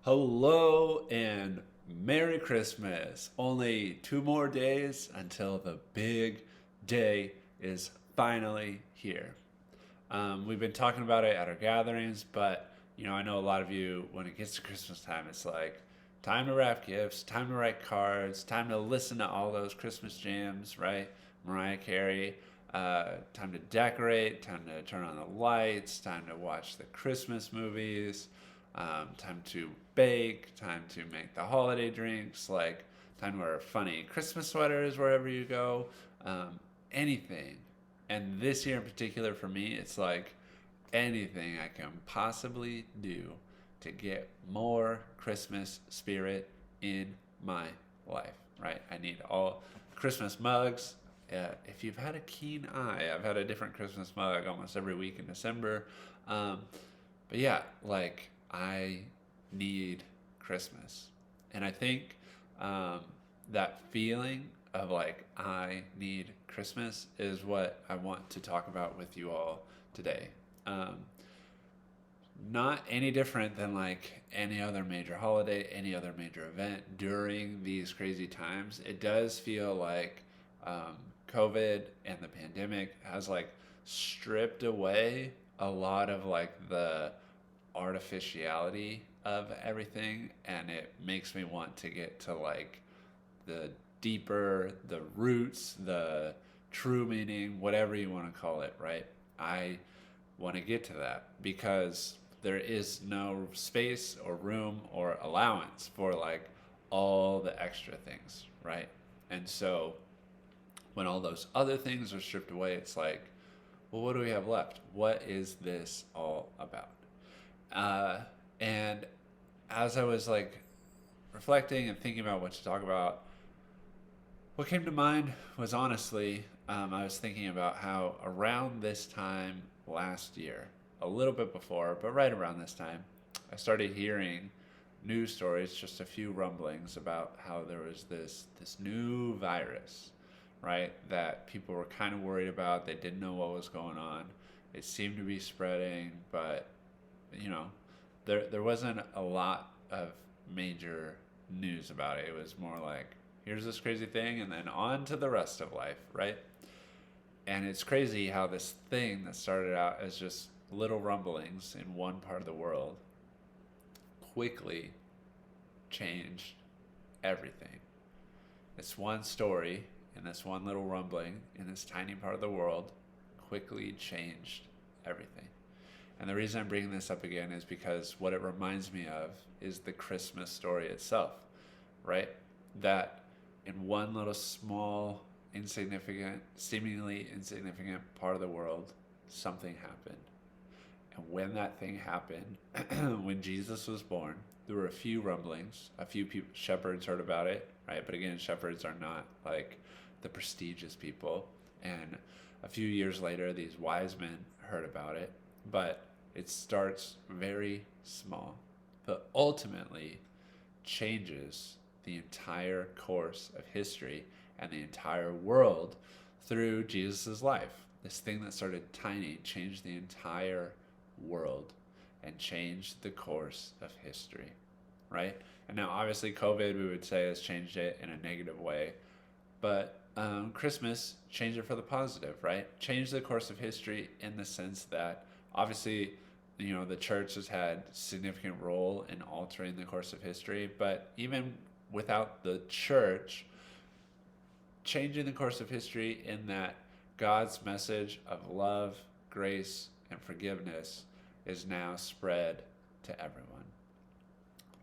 Hello and Merry Christmas. Only 2 more days until the big day is finally here. We've been talking about it at our gatherings, but I know a lot of you, when it gets to Christmas time, it's like time to wrap gifts, time to write cards, time to listen to all those Christmas jams, right? Mariah Carey. Time to decorate, time to turn on the lights, time to watch the Christmas movies, time to bake, time to make the holiday drinks, like time to wear funny Christmas sweaters wherever you go, anything. And this year in particular for me, it's like anything I can possibly do to get more Christmas spirit in my life, right? I need all Christmas mugs. If you've had a keen eye, I've had a different Christmas mug almost every week in December. Um, but yeah, like I need Christmas. And I think um, that feeling of like I need Christmas is what I want to talk about with you all today. Um, Not any different than like any other major holiday, any other major event during these crazy times. It does feel like um, COVID and the pandemic has like stripped away a lot of like the artificiality of everything, and it makes me want to get to like the deeper, the roots, the true meaning, whatever you want to call it, right? I want to get to that because there is no space or room or allowance for like all the extra things, right? And so when all those other things are stripped away, it's like, well, what do we have left? What is this all about? Uh, and as I was like reflecting and thinking about what to talk about, what came to mind was honestly, I was thinking about how around this time last year, a little bit before, but right around this time, I started hearing news stories, just a few rumblings about how there was this new virus, right? That people were kind of worried about. They didn't know what was going on. It seemed to be spreading, but you know, there wasn't a lot of major news about it. It was more like, here's this crazy thing, and then on to the rest of life, right? And it's crazy how this thing that started out as just little rumblings in one part of the world quickly changed everything. This one story and this one little rumbling in this tiny part of the world quickly changed everything. And the reason I'm bringing this up again is because what it reminds me of is the Christmas story itself, right? That in one little small, insignificant, seemingly insignificant part of the world, something happened. And when that thing happened, when Jesus was born, there were a few rumblings. A few people, shepherds heard about it, right? But again, shepherds are not like the prestigious people. And a few years later, these wise men heard about it. But it starts very small, but ultimately changes the entire course of history and the entire world through Jesus' life. This thing that started tiny changed the entire world and changed the course of history, right? And now, obviously, COVID, we would say, has changed it in a negative way, but Christmas changed it for the positive, right? Changed the course of history in the sense that obviously, the church has had significant role in altering the course of history, but even without the church, changing the course of history in that God's message of love, grace, and forgiveness is now spread to everyone.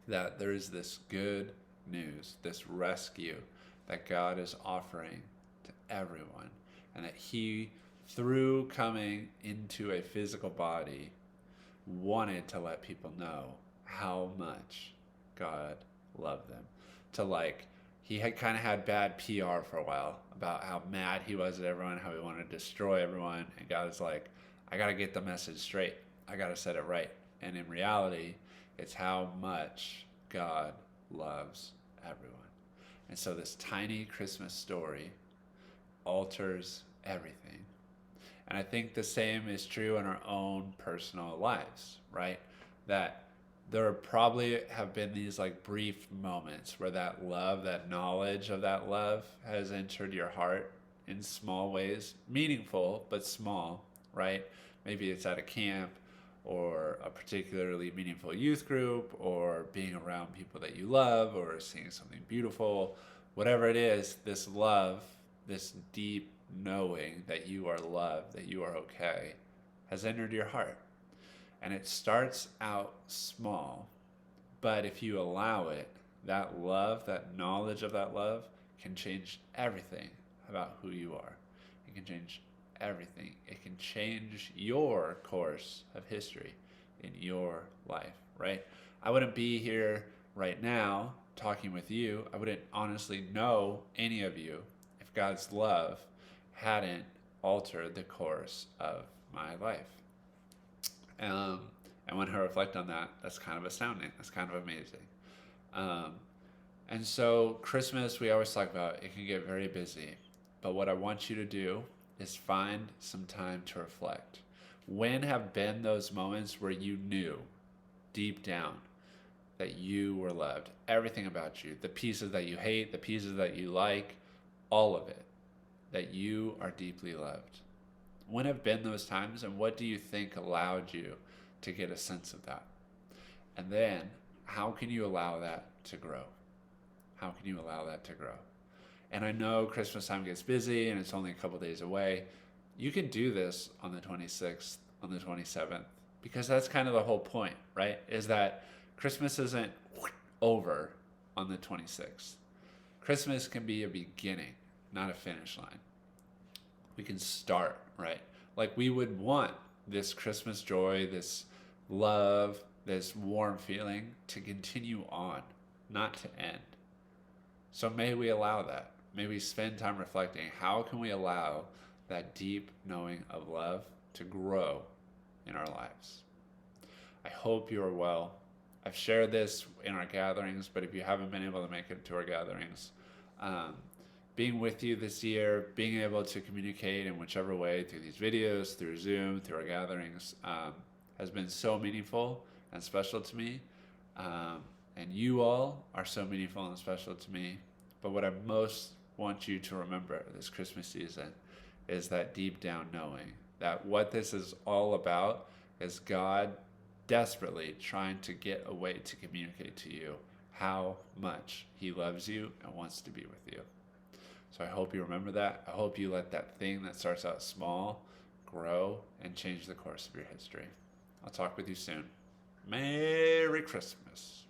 That there is this good news, this rescue that God is offering to everyone, and that He, through coming into a physical body, wanted to let people know how much God loved them. To like, he had kind of had bad PR for a while about how mad he was at everyone, how he wanted to destroy everyone, and God is like, I got to get the message straight. I got to set it right. And in reality, it's how much God loves everyone. And so this tiny Christmas story alters everything. And I think the same is true in our own personal lives, right? That there probably have been these like brief moments where that love, that knowledge of that love has entered your heart in small ways, meaningful but small, right? Maybe it's at a camp or a particularly meaningful youth group or being around people that you love or seeing something beautiful. Whatever it is, this love, this deep knowing that you are loved, that you are okay, has entered your heart. And it starts out small, but if you allow it, that love, that knowledge of that love can change everything about who you are. It can change everything. It can change your course of history in your life, right? I wouldn't be here right now talking with you. I wouldn't honestly know any of you if God's love hadn't altered the course of my life. Um, and when I reflect on that, that's kind of astounding. That's kind of amazing. Um, and so, Christmas, we always talk about, it can get very busy. But what I want you to do is find some time to reflect. When have been those moments where you knew deep down that you were loved? Everything about you, the pieces that you hate, the pieces that you like, all of it, that you are deeply loved. When have been those times, and what do you think allowed you to get a sense of that? And then, how can you allow that to grow? How can you allow that to grow? And I know Christmas time gets busy and it's only a couple days away. You can do this on the 26th, on the 27th, because that's kind of the whole point, right? Is that Christmas isn't over on the 26th. Christmas can be a beginning, not a finish line. We can start, right? Like we would want this Christmas joy, this love, this warm feeling to continue on, not to end. So may we allow that. May we spend time reflecting, how can we allow that deep knowing of love to grow in our lives? I hope you are well. I've shared this in our gatherings, but if you haven't been able to make it to our gatherings, being with you this year, being able to communicate in whichever way, through these videos, through Zoom, through our gatherings, has been so meaningful and special to me. And you all are so meaningful and special to me. But what I most want you to remember this Christmas season is that deep down knowing that what this is all about is God desperately trying to get a way to communicate to you how much He loves you and wants to be with you. So I hope you remember that. I hope you let that thing that starts out small grow and change the course of your history. I'll talk with you soon. Merry Christmas.